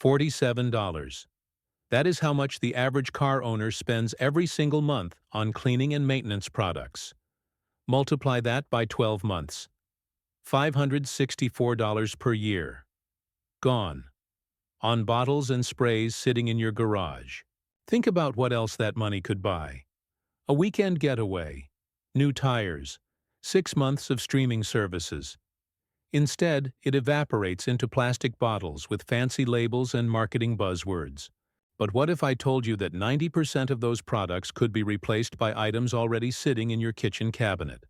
$47. That is how much the average car owner spends every single month on cleaning and maintenance products. Multiply that by 12 months. $564 per year. Gone. On bottles and sprays sitting in your garage. Think about what else that money could buy. A weekend getaway, new tires, 6 months of streaming services. Instead, it evaporates into plastic bottles with fancy labels and marketing buzzwords. But what if I told you that 90% of those products could be replaced by items already sitting in your kitchen cabinet?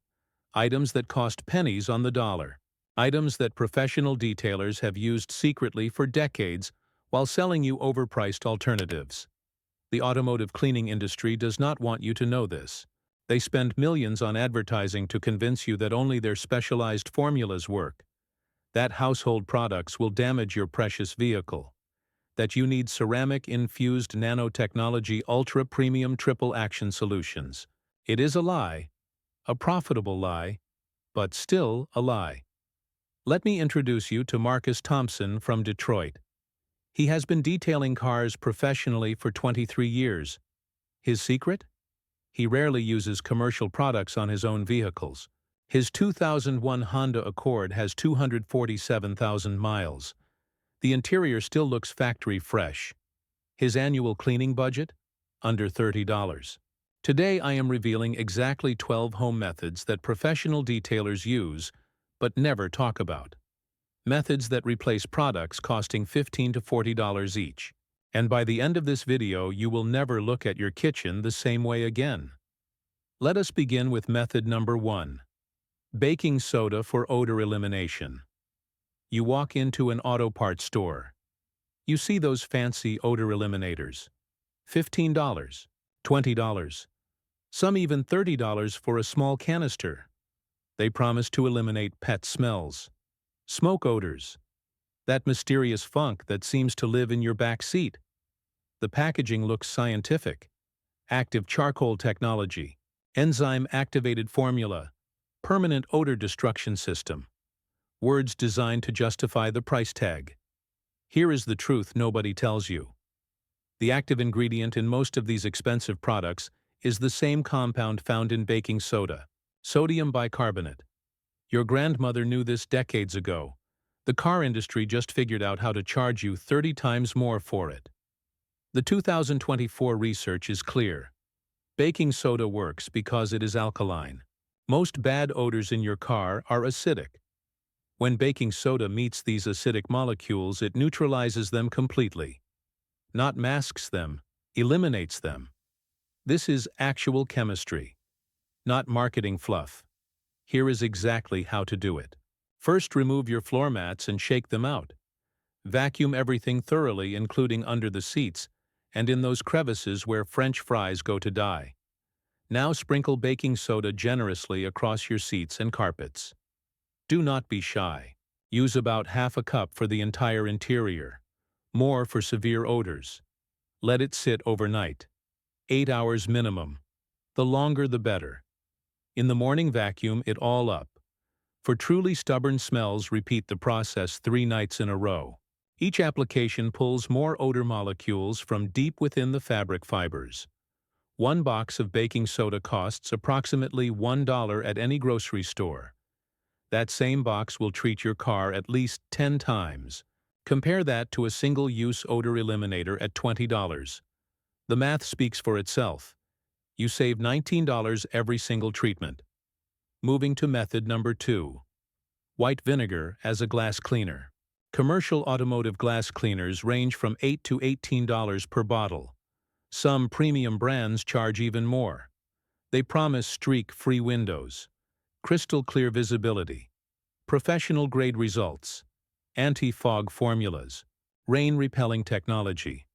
Items that cost pennies on the dollar. Items that professional detailers have used secretly for decades while selling you overpriced alternatives. The automotive cleaning industry does not want you to know this. They spend millions on advertising to convince you that only their specialized formulas work, that household products will damage your precious vehicle, that you need ceramic-infused nanotechnology ultra-premium triple-action solutions. It is a lie, a profitable lie, but still a lie. Let me introduce you to Marcus Thompson from Detroit. He has been detailing cars professionally for 23 years. His secret? He rarely uses commercial products on his own vehicles. His 2001 Honda Accord has 247,000 miles. The interior still looks factory fresh. His annual cleaning budget? Under $30. Today I am revealing exactly 12 home methods that professional detailers use but never talk about. Methods that replace products costing $15 to $40 each. And by the end of this video, you will never look at your kitchen the same way again. Let us begin with method number 1. Baking soda for odor elimination. You walk into an auto parts store. You see those fancy odor eliminators. $15, $20, some even $30 for a small canister. They promise to eliminate pet smells, smoke odors, that mysterious funk that seems to live in your back seat. The packaging looks scientific. Active charcoal technology, enzyme-activated formula, permanent odor destruction system. Words designed to justify the price tag. Here is the truth nobody tells you. The active ingredient in most of these expensive products is the same compound found in baking soda, sodium bicarbonate. Your grandmother knew this decades ago. The car industry just figured out how to charge you 30 times more for it. The 2024 research is clear. Baking soda works because it is alkaline. Most bad odors in your car are acidic. When baking soda meets these acidic molecules, it neutralizes them completely. Not masks them, eliminates them. This is actual chemistry, not marketing fluff. Here is exactly how to do it. First, remove your floor mats and shake them out. Vacuum everything thoroughly, including under the seats and in those crevices where French fries go to die. Now sprinkle baking soda generously across your seats and carpets. Do not be shy. Use about half a cup for the entire interior. More for severe odors. Let it sit overnight. 8 hours minimum. The longer the better. In the morning, vacuum it all up. For truly stubborn smells, repeat the process 3 nights in a row. Each application pulls more odor molecules from deep within the fabric fibers. 1 box of baking soda costs approximately $1 at any grocery store. That same box will treat your car at least 10 times. Compare that to a single-use odor eliminator at $20. The math speaks for itself. You save $19 every single treatment. Moving to method number 2. White vinegar as a glass cleaner. Commercial automotive glass cleaners range from $8 to $18 per bottle. Some premium brands charge even more. They promise streak-free windows, crystal-clear visibility, professional-grade results, anti-fog formulas, rain-repelling technology.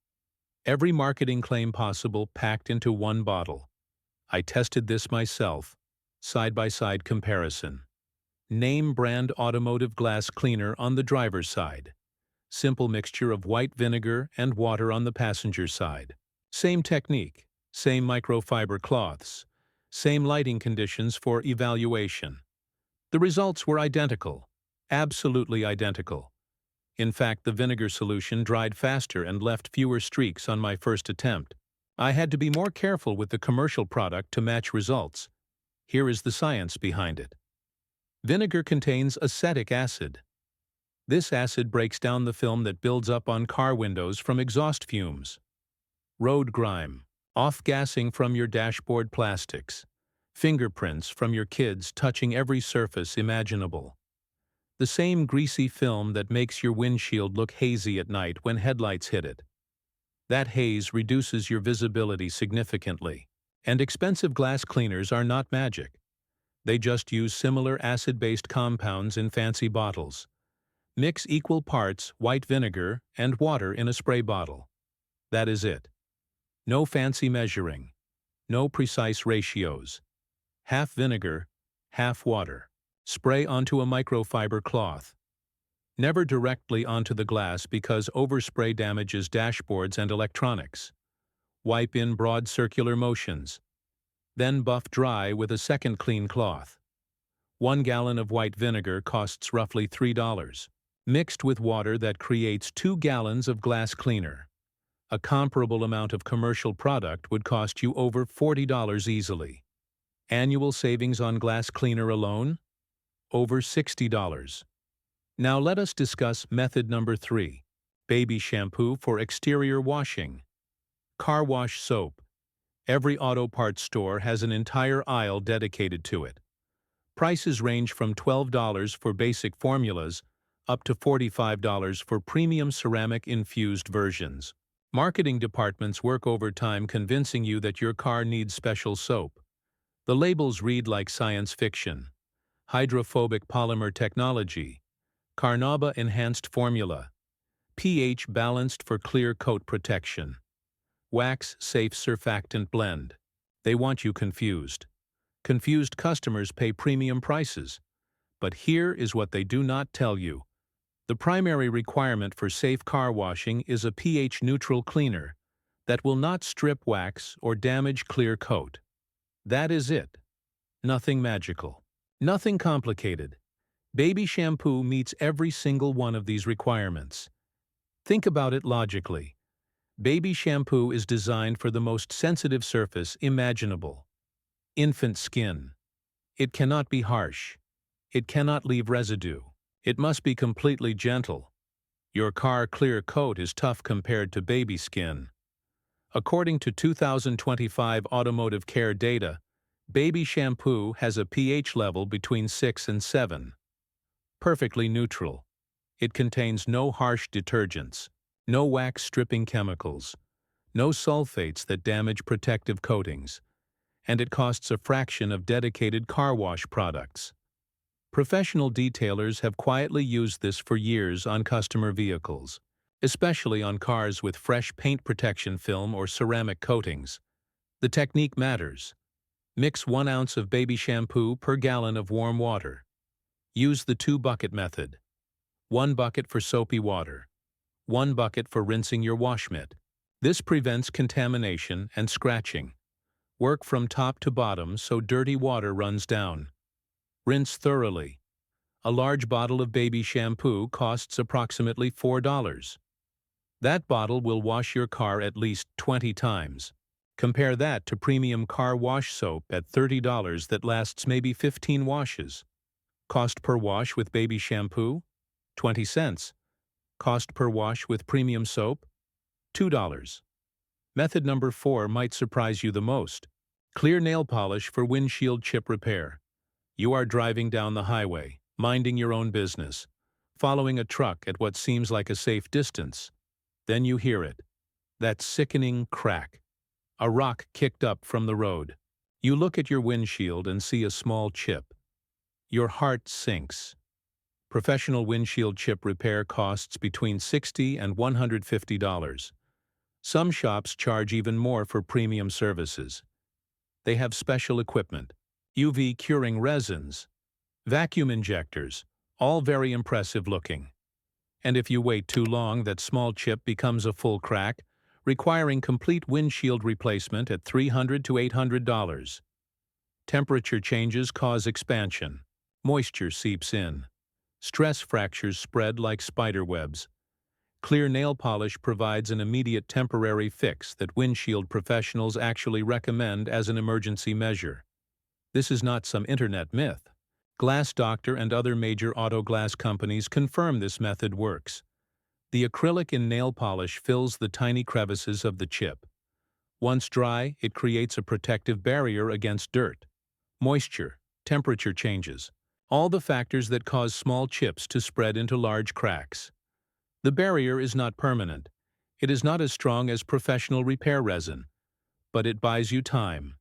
Every marketing claim possible packed into 1 bottle. I tested this myself. Side-by-side comparison. Name brand automotive glass cleaner on the driver's side. Simple mixture of white vinegar and water on the passenger side. Same technique, same microfiber cloths, same lighting conditions for evaluation. The results were identical, absolutely identical. In fact, the vinegar solution dried faster and left fewer streaks on my first attempt. I had to be more careful with the commercial product to match results. Here is the science behind it. Vinegar contains acetic acid. This acid breaks down the film that builds up on car windows from exhaust fumes. Road grime, off-gassing from your dashboard plastics, fingerprints from your kids touching every surface imaginable. The same greasy film that makes your windshield look hazy at night when headlights hit it. That haze reduces your visibility significantly. And expensive glass cleaners are not magic. They just use similar acid-based compounds in fancy bottles. Mix equal parts white vinegar and water in a spray bottle. That is it. No fancy measuring. No precise ratios. Half vinegar, half water. Spray onto a microfiber cloth. Never directly onto the glass because overspray damages dashboards and electronics. Wipe in broad circular motions. Then buff dry with a second clean cloth. 1 gallon of white vinegar costs roughly $3, mixed with water that creates 2 gallons of glass cleaner. A comparable amount of commercial product would cost you over $40 easily. Annual savings on glass cleaner alone? Over $60. Now let us discuss method number 3, baby shampoo for exterior washing. Car wash soap. Every auto parts store has an entire aisle dedicated to it. Prices range from $12 for basic formulas up to $45 for premium ceramic-infused versions. Marketing departments work overtime convincing you that your car needs special soap. The labels read like science fiction. Hydrophobic polymer technology, Carnauba enhanced formula, pH balanced for clear coat protection. Wax-safe surfactant blend. They want you confused. Confused customers pay premium prices. But here is what they do not tell you. The primary requirement for safe car washing is a pH-neutral cleaner that will not strip wax or damage clear coat. That is it. Nothing magical. Nothing complicated. Baby shampoo meets every single one of these requirements. Think about it logically. Baby shampoo is designed for the most sensitive surface imaginable. Infant skin. It cannot be harsh. It cannot leave residue. It must be completely gentle. Your car clear coat is tough compared to baby skin. According to 2025 automotive care data, baby shampoo has a pH level between 6 and 7. Perfectly neutral. It contains no harsh detergents. No wax-stripping chemicals, no sulfates that damage protective coatings, and it costs a fraction of dedicated car wash products. Professional detailers have quietly used this for years on customer vehicles, especially on cars with fresh paint protection film or ceramic coatings. The technique matters. Mix 1 ounce of baby shampoo per gallon of warm water. Use the 2-bucket method. 1 bucket for soapy water. 1 bucket for rinsing your wash mitt. This prevents contamination and scratching. Work from top to bottom so dirty water runs down. Rinse thoroughly. A large bottle of baby shampoo costs approximately $4. That bottle will wash your car at least 20 times. Compare that to premium car wash soap at $30 that lasts maybe 15 washes. Cost per wash with baby shampoo? 20 cents. Cost per wash with premium soap? $2. Method number 4 might surprise you the most. Clear nail polish for windshield chip repair. You are driving down the highway, minding your own business, following a truck at what seems like a safe distance. Then you hear it. That sickening crack. A rock kicked up from the road. You look at your windshield and see a small chip. Your heart sinks. Professional windshield chip repair costs between $60 and $150. Some shops charge even more for premium services. They have special equipment, UV curing resins, vacuum injectors, all very impressive looking. And if you wait too long, that small chip becomes a full crack, requiring complete windshield replacement at $300 to $800. Temperature changes cause expansion. Moisture seeps in. Stress fractures spread like spider webs. Clear nail polish provides an immediate temporary fix that windshield professionals actually recommend as an emergency measure. This is not some internet myth. Glass Doctor and other major auto glass companies confirm this method works. The acrylic in nail polish fills the tiny crevices of the chip. Once dry, it creates a protective barrier against dirt, moisture, temperature changes, all the factors that cause small chips to spread into large cracks. The barrier is not permanent. It is not as strong as professional repair resin, but it buys you time.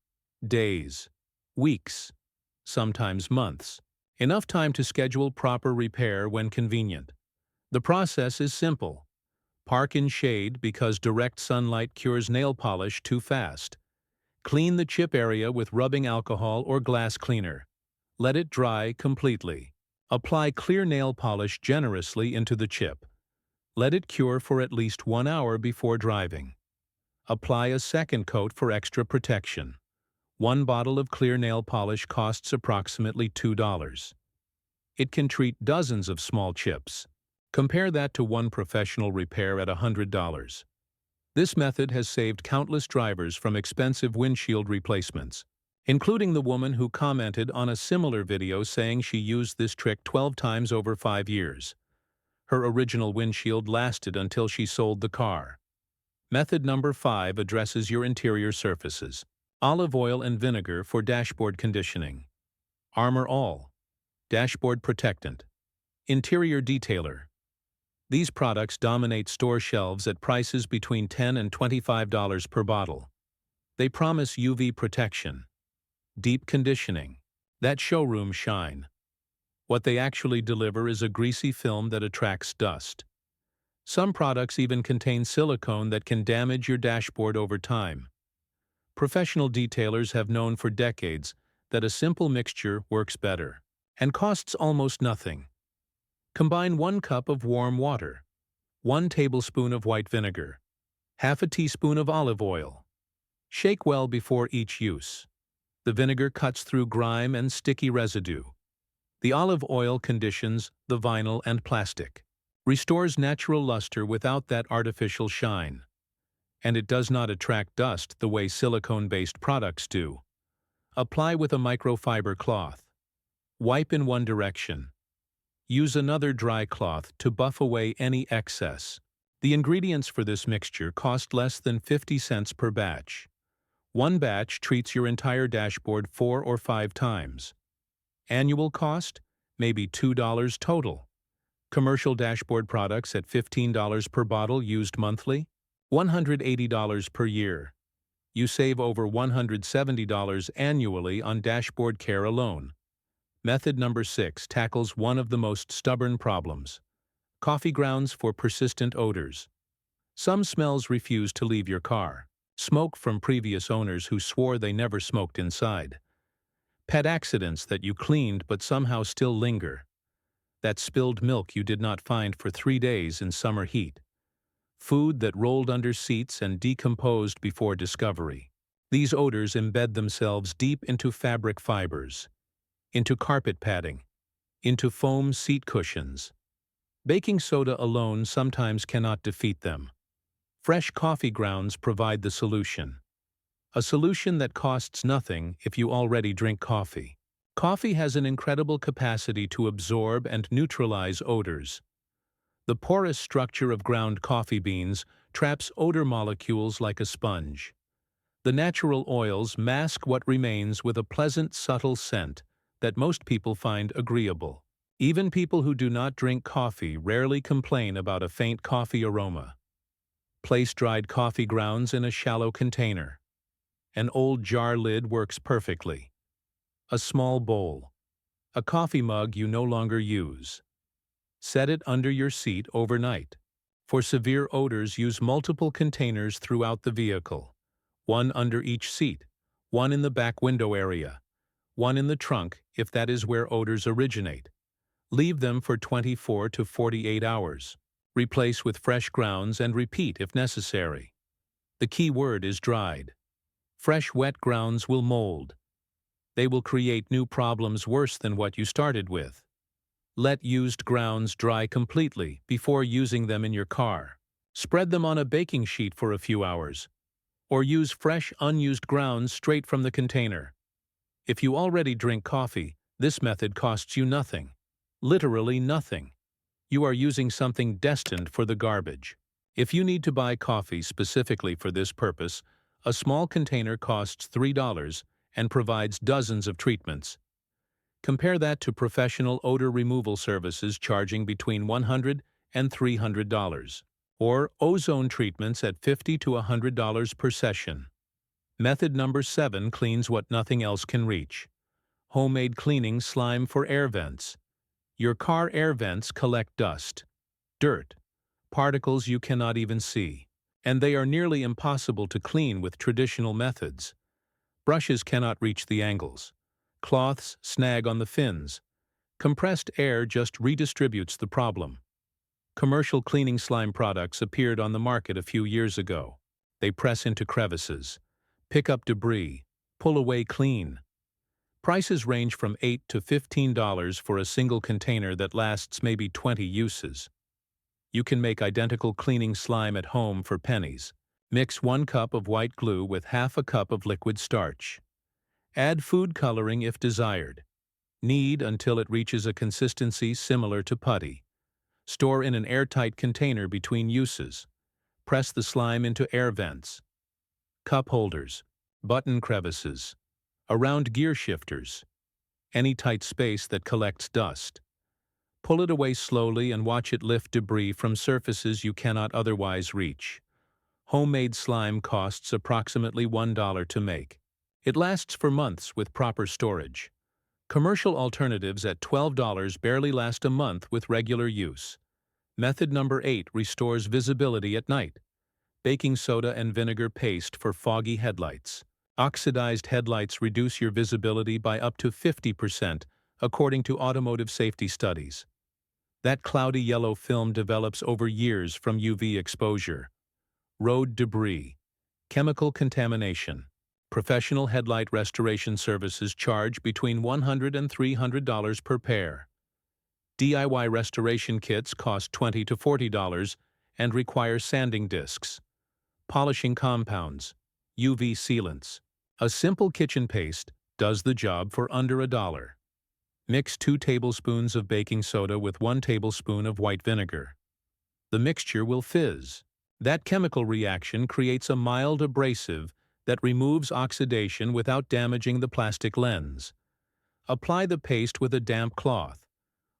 Days, weeks, sometimes months. Enough time to schedule proper repair when convenient. The process is simple. Park in shade because direct sunlight cures nail polish too fast. Clean the chip area with rubbing alcohol or glass cleaner. Let it dry completely. Apply clear nail polish generously into the chip. Let it cure for at least 1 hour before driving. Apply a second coat for extra protection. 1 bottle of clear nail polish costs approximately $2. It can treat dozens of small chips. Compare that to one professional repair at $100. This method has saved countless drivers from expensive windshield replacements, including the woman who commented on a similar video saying she used this trick 12 times over 5 years. Her original windshield lasted until she sold the car. Method number 5 addresses your interior surfaces. Olive oil and vinegar for dashboard conditioning. Armor All. Dashboard protectant. Interior detailer. These products dominate store shelves at prices between $10 and $25 per bottle. They promise UV protection, deep conditioning, that showroom shine. What they actually deliver is a greasy film that attracts dust. Some products even contain silicone that can damage your dashboard over time. Professional detailers have known for decades that a simple mixture works better and costs almost nothing. Combine 1 cup of warm water, 1 tablespoon of white vinegar, half a teaspoon of olive oil. Shake well before each use. The vinegar cuts through grime and sticky residue. The olive oil conditions the vinyl and plastic, restores natural luster without that artificial shine. And it does not attract dust the way silicone-based products do. Apply with a microfiber cloth. Wipe in one direction. Use another dry cloth to buff away any excess. The ingredients for this mixture cost less than 50 cents per batch. One batch treats your entire dashboard 4 or 5 times. Annual cost? Maybe $2 total. Commercial dashboard products at $15 per bottle used monthly? $180 per year. You save over $170 annually on dashboard care alone. Method number 6 tackles one of the most stubborn problems. Coffee grounds for persistent odors. Some smells refuse to leave your car. Smoke from previous owners who swore they never smoked inside. Pet accidents that you cleaned but somehow still linger. That spilled milk you did not find for 3 days in summer heat. Food that rolled under seats and decomposed before discovery. These odors embed themselves deep into fabric fibers, into carpet padding, into foam seat cushions. Baking soda alone sometimes cannot defeat them. Fresh coffee grounds provide the solution. A solution that costs nothing if you already drink coffee. Coffee has an incredible capacity to absorb and neutralize odors. The porous structure of ground coffee beans traps odor molecules like a sponge. The natural oils mask what remains with a pleasant, subtle scent that most people find agreeable. Even people who do not drink coffee rarely complain about a faint coffee aroma. Place dried coffee grounds in a shallow container. An old jar lid works perfectly. A small bowl. A coffee mug you no longer use. Set it under your seat overnight. For severe odors, use multiple containers throughout the vehicle. One under each seat, one in the back window area, one in the trunk if that is where odors originate. Leave them for 24 to 48 hours. Replace with fresh grounds and repeat if necessary. The key word is dried. Fresh wet grounds will mold. They will create new problems worse than what you started with. Let used grounds dry completely before using them in your car. Spread them on a baking sheet for a few hours. Or use fresh, unused grounds straight from the container. If you already drink coffee, this method costs you nothing. Literally nothing. You are using something destined for the garbage. If you need to buy coffee specifically for this purpose, a small container costs $3 and provides dozens of treatments. Compare that to professional odor removal services charging between $100 and $300, or ozone treatments at $50 to $100 per session. Method number 7 cleans what nothing else can reach. Homemade cleaning slime for air vents. Your car air vents collect dust, dirt, particles you cannot even see, and they are nearly impossible to clean with traditional methods. Brushes cannot reach the angles. Cloths snag on the fins. Compressed air just redistributes the problem. Commercial cleaning slime products appeared on the market a few years ago. They press into crevices, pick up debris, pull away clean. Prices range from $8 to $15 for a single container that lasts maybe 20 uses. You can make identical cleaning slime at home for pennies. Mix 1 cup of white glue with half a cup of liquid starch. Add food coloring if desired. Knead until it reaches a consistency similar to putty. Store in an airtight container between uses. Press the slime into air vents, cup holders, button crevices, around gear shifters, any tight space that collects dust. Pull it away slowly and watch it lift debris from surfaces you cannot otherwise reach. Homemade slime costs approximately $1 to make. It lasts for months with proper storage. Commercial alternatives at $12 barely last a month with regular use. Method number 8 restores visibility at night. Baking soda and vinegar paste for foggy headlights. Oxidized headlights reduce your visibility by up to 50%, according to automotive safety studies. That cloudy yellow film develops over years from UV exposure. Road debris. Chemical contamination. Professional headlight restoration services charge between $100 and $300 per pair. DIY restoration kits cost $20 to $40 and require sanding discs, polishing compounds, UV sealants. A simple kitchen paste does the job for under $1. Mix 2 tablespoons of baking soda with 1 tablespoon of white vinegar. The mixture will fizz. That chemical reaction creates a mild abrasive that removes oxidation without damaging the plastic lens. Apply the paste with a damp cloth.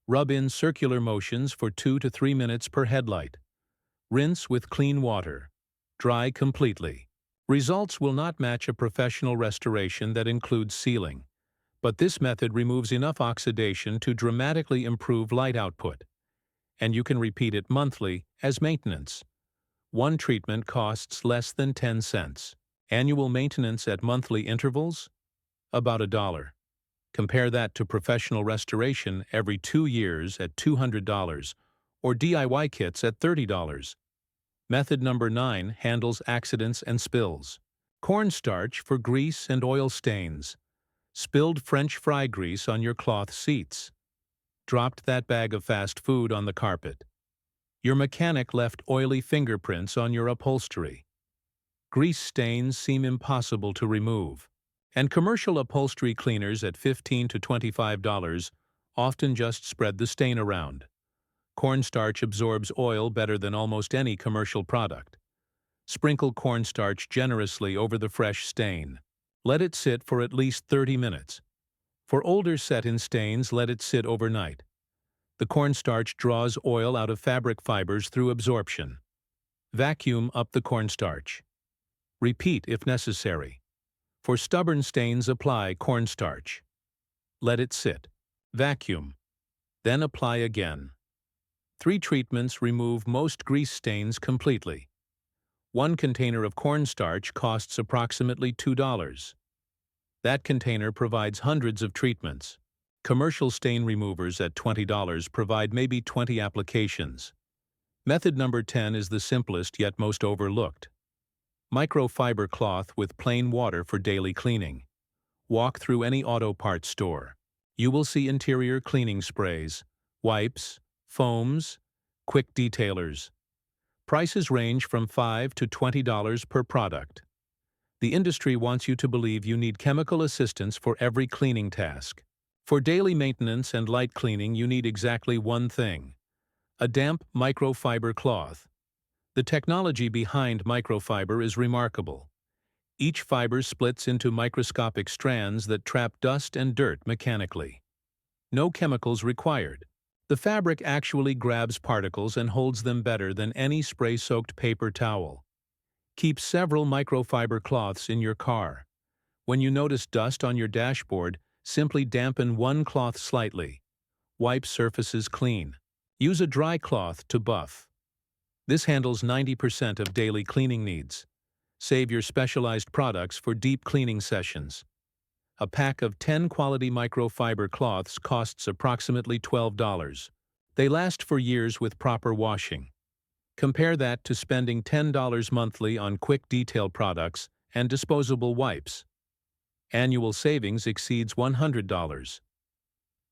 Rub in circular motions for 2 to 3 minutes per headlight. Rinse with clean water. Dry completely. Results will not match a professional restoration that includes sealing, but this method removes enough oxidation to dramatically improve light output. And you can repeat it monthly as maintenance. One treatment costs less than 10 cents. Annual maintenance at monthly intervals? About $1. Compare that to professional restoration every 2 years at $200, or DIY kits at $30. Method number 9 handles accidents and spills. Cornstarch for grease and oil stains. Spilled French fry grease on your cloth seats. Dropped that bag of fast food on the carpet. Your mechanic left oily fingerprints on your upholstery. Grease stains seem impossible to remove, and commercial upholstery cleaners at $15 to $25 often just spread the stain around. Cornstarch absorbs oil better than almost any commercial product. Sprinkle cornstarch generously over the fresh stain. Let it sit for at least 30 minutes. For older set-in stains, let it sit overnight. The cornstarch draws oil out of fabric fibers through absorption. Vacuum up the cornstarch. Repeat if necessary. For stubborn stains, apply cornstarch. Let it sit. Vacuum. Then apply again. 3 treatments remove most grease stains completely. 1 container of cornstarch costs approximately $2. That container provides hundreds of treatments. Commercial stain removers at $20 provide maybe 20 applications. Method number 10 is the simplest yet most overlooked. Microfiber cloth with plain water for daily cleaning. Walk through any auto parts store. You will see interior cleaning sprays, wipes, foams, quick detailers. Prices range from $5 to $20 per product. The industry wants you to believe you need chemical assistance for every cleaning task. For daily maintenance and light cleaning, you need exactly one thing: a damp microfiber cloth. The technology behind microfiber is remarkable. Each fiber splits into microscopic strands that trap dust and dirt mechanically. No chemicals required. The fabric actually grabs particles and holds them better than any spray-soaked paper towel. Keep several microfiber cloths in your car. When you notice dust on your dashboard, simply dampen one cloth slightly. Wipe surfaces clean. Use a dry cloth to buff. This handles 90% of daily cleaning needs. Save your specialized products for deep cleaning sessions. A pack of 10 quality microfiber cloths costs approximately $12. They last for years with proper washing. Compare that to spending $10 monthly on quick detail products and disposable wipes. Annual savings exceeds $100.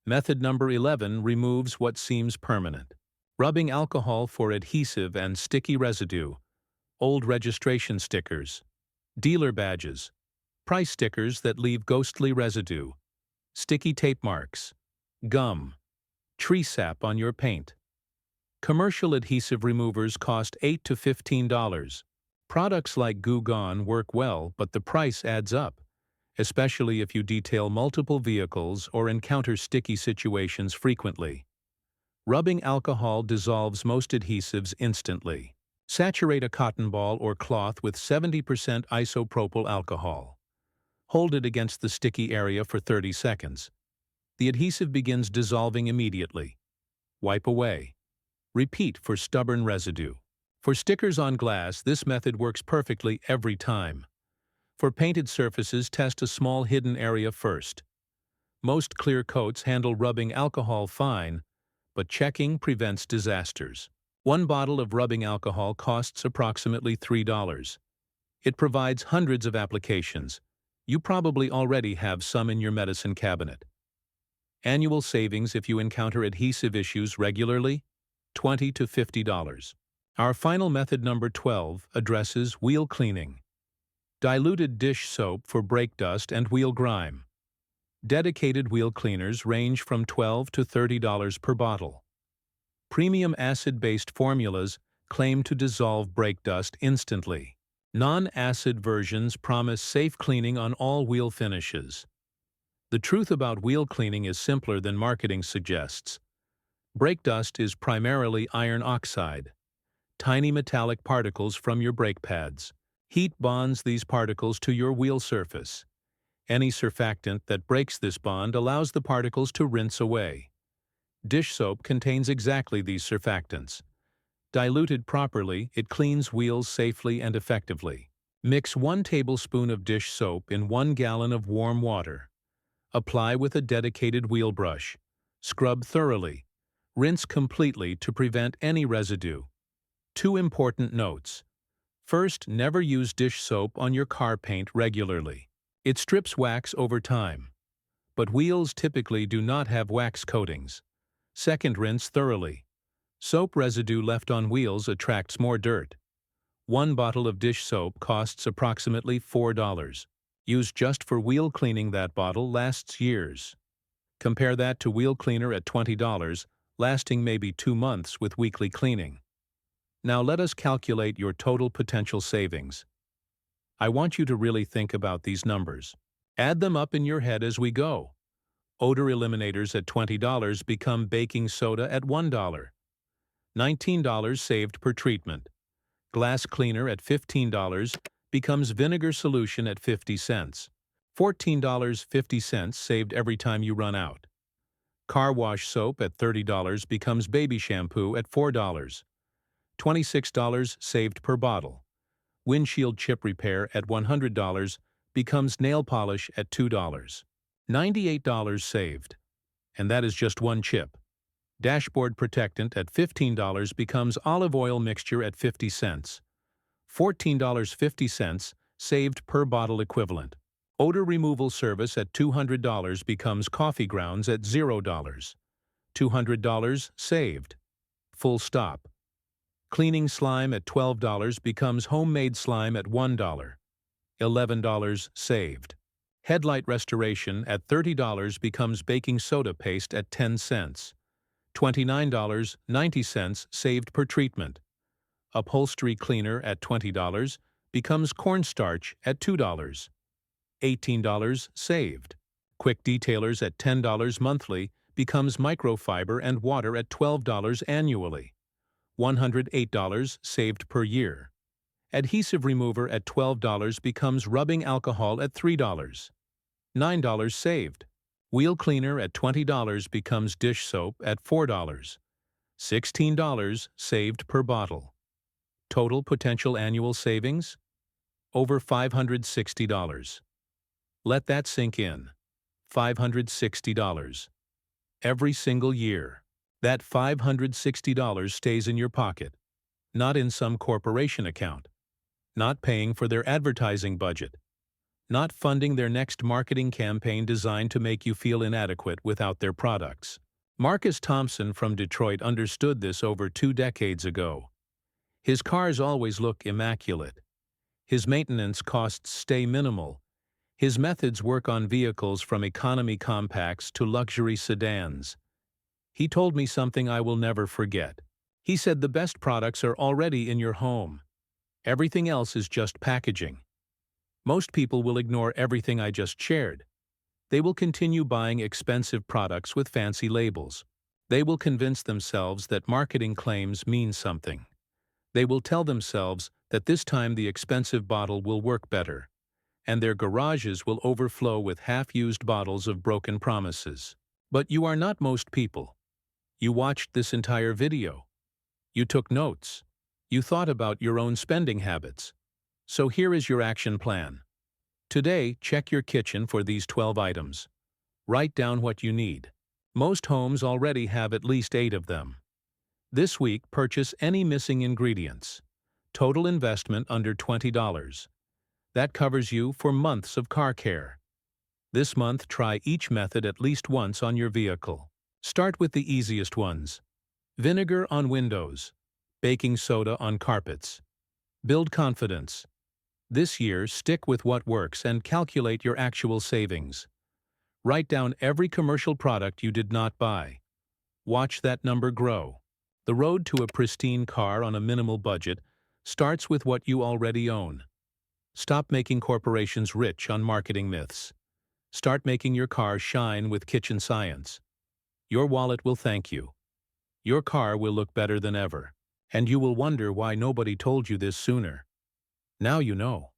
Method number 11 removes what seems permanent. Rubbing alcohol for adhesive and sticky residue. Old registration stickers. Dealer badges. Price stickers that leave ghostly residue. Sticky tape marks. Gum. Tree sap on your paint. Commercial adhesive removers cost $8 to $15. Products like Goo Gone work well, but the price adds up, especially if you detail multiple vehicles or encounter sticky situations frequently. Rubbing alcohol dissolves most adhesives instantly. Saturate a cotton ball or cloth with 70% isopropyl alcohol. Hold it against the sticky area for 30 seconds. The adhesive begins dissolving immediately. Wipe away. Repeat for stubborn residue. For stickers on glass, this method works perfectly every time. For painted surfaces, test a small hidden area first. Most clear coats handle rubbing alcohol fine, but checking prevents disasters. One bottle of rubbing alcohol costs approximately $3. It provides hundreds of applications. You probably already have some in your medicine cabinet. Annual savings if you encounter adhesive issues regularly: $20 to $50. Our final method number 12 addresses wheel cleaning. Diluted dish soap for brake dust and wheel grime. Dedicated wheel cleaners range from $12 to $30 per bottle. Premium acid-based formulas claim to dissolve brake dust instantly. Non-acid versions promise safe cleaning on all wheel finishes. The truth about wheel cleaning is simpler than marketing suggests. Brake dust is primarily iron oxide, tiny metallic particles from your brake pads. Heat bonds these particles to your wheel surface. Any surfactant that breaks this bond allows the particles to rinse away. Dish soap contains exactly these surfactants. Diluted properly, it cleans wheels safely and effectively. Mix 1 tablespoon of dish soap in 1 gallon of warm water. Apply with a dedicated wheel brush. Scrub thoroughly. Rinse completely to prevent any residue. 2 important notes. First, never use dish soap on your car paint regularly. It strips wax over time. But wheels typically do not have wax coatings. Second, rinse thoroughly. Soap residue left on wheels attracts more dirt. 1 bottle of dish soap costs approximately $4. Used just for wheel cleaning, that bottle lasts years. Compare that to wheel cleaner at $20, lasting maybe 2 months with weekly cleaning. Now let us calculate your total potential savings. I want you to really think about these numbers. Add them up in your head as we go. Odor eliminators at $20 become baking soda at $1. $19 saved per treatment. Glass cleaner at $15 becomes vinegar solution at 50 cents. $14.50 saved every time you run out. Car wash soap at $30 becomes baby shampoo at $4. $26 saved per bottle. Windshield chip repair at $100 becomes nail polish at $2. $98 saved. And that is just one chip. Dashboard protectant at $15 becomes olive oil mixture at 50 cents. $14.50 saved per bottle equivalent. Odor removal service at $200 becomes coffee grounds at $0. $200 saved. Full stop. Cleaning slime at $12 becomes homemade slime at $1. $11 saved. Headlight restoration at $30 becomes baking soda paste at 10 cents. $29.90 saved per treatment. Upholstery cleaner at $20 becomes cornstarch at $2. $18 saved. Quick detailers at $10 monthly becomes microfiber and water at $12 annually. $108 saved per year. Adhesive remover at $12 becomes rubbing alcohol at $3. $9 saved. Wheel cleaner at $20 becomes dish soap at $4. $16 saved per bottle. Total potential annual savings? Over $560. Let that sink in. $560. Every single year. That $560 stays in your pocket, not in some corporation account, not paying for their advertising budget, not funding their next marketing campaign designed to make you feel inadequate without their products. Marcus Thompson from Detroit understood this over 2 decades ago. His cars always look immaculate. His maintenance costs stay minimal. His methods work on vehicles from economy compacts to luxury sedans. He told me something I will never forget. He said the best products are already in your home. Everything else is just packaging. Most people will ignore everything I just shared. They will continue buying expensive products with fancy labels. They will convince themselves that marketing claims mean something. They will tell themselves that this time the expensive bottle will work better, and their garages will overflow with half-used bottles of broken promises. But you are not most people. You watched this entire video. You took notes. You thought about your own spending habits. So here is your action plan. Today, check your kitchen for these 12 items. Write down what you need. Most homes already have at least 8 of them. This week, purchase any missing ingredients. Total investment under $20. That covers you for months of car care. This month, try each method at least once on your vehicle. Start with the easiest ones. Vinegar on windows. Baking soda on carpets. Build confidence. This year, stick with what works and calculate your actual savings. Write down every commercial product you did not buy. Watch that number grow. The road to a pristine car on a minimal budget starts with what you already own. Stop making corporations rich on marketing myths. Start making your car shine with kitchen science. Your wallet will thank you. Your car will look better than ever. And you will wonder why nobody told you this sooner. Now you know.